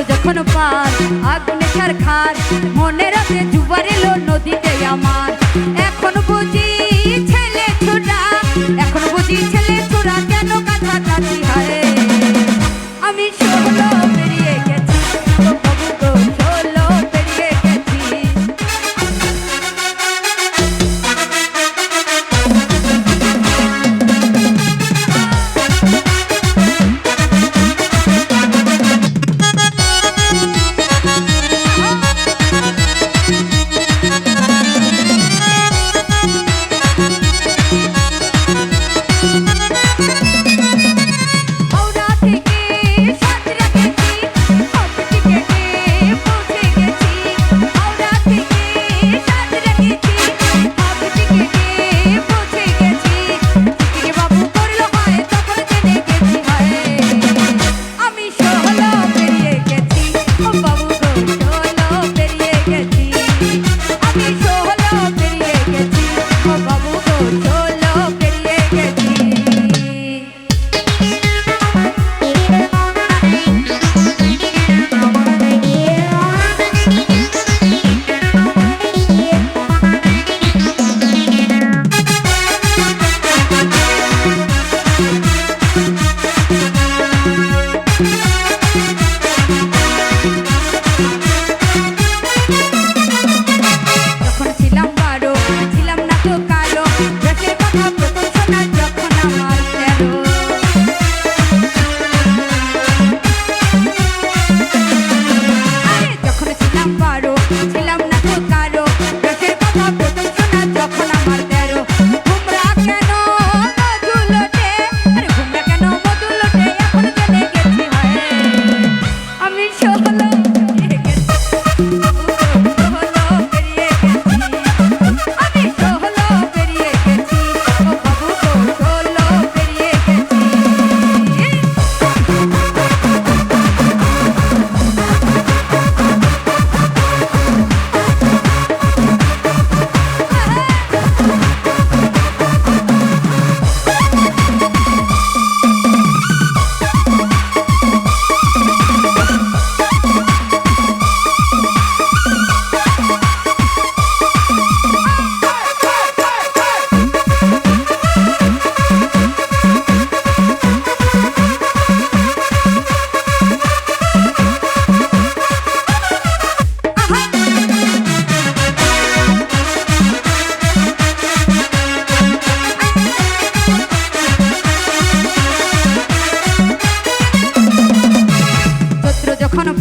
যখন পার আগুনে ছারখার মনে রাতে জুবার এলো নদীতে আমার এখন বুঝি ছেলে ছোড়া এখন বুঝি ছেলে ছোড়া কেন কথা কাটি হয় আমি ষোলো পেরিয়ে গেছি ও বাবু গো ষোলো পেরিয়ে গেছি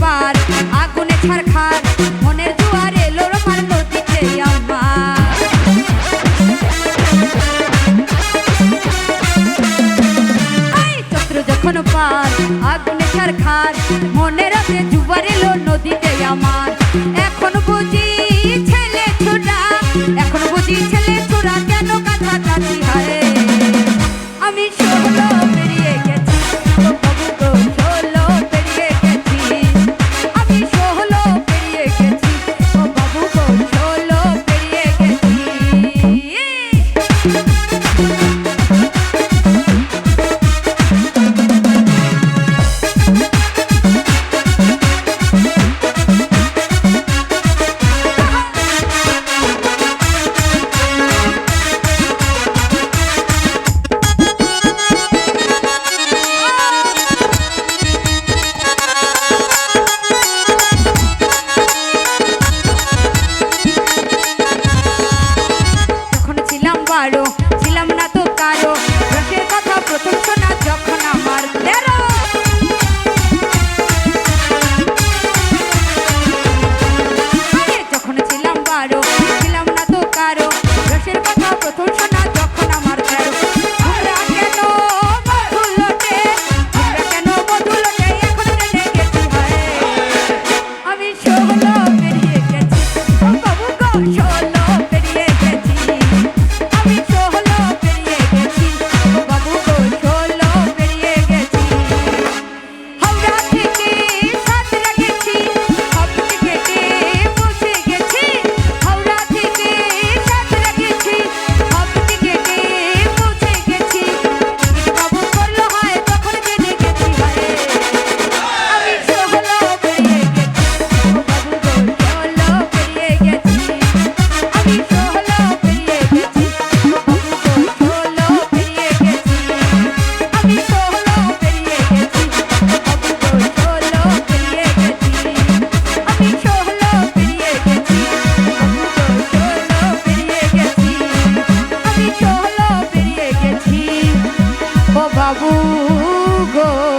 পার আগুনে ছারখার মনের জোয়ার এলো রোমার নদীতে আমার চৈত্র যখন পার আগুনে ছারখার মনের রাতে জোয়ার এলো নদীতে আমার এখন বুঝি ছেলে ছোড়া এখন বুঝি ছেলে ছোড়া কেন কথা কাটি হয় আমি ষোলো পেরিয়ে গেছি ও বাবু গো ষোলো পেরিয়ে গেছি আমি ষোলো পেরিয়ে গেছি ও বাবু গো ষোলো পেরিয়ে গেছি বাবু গো।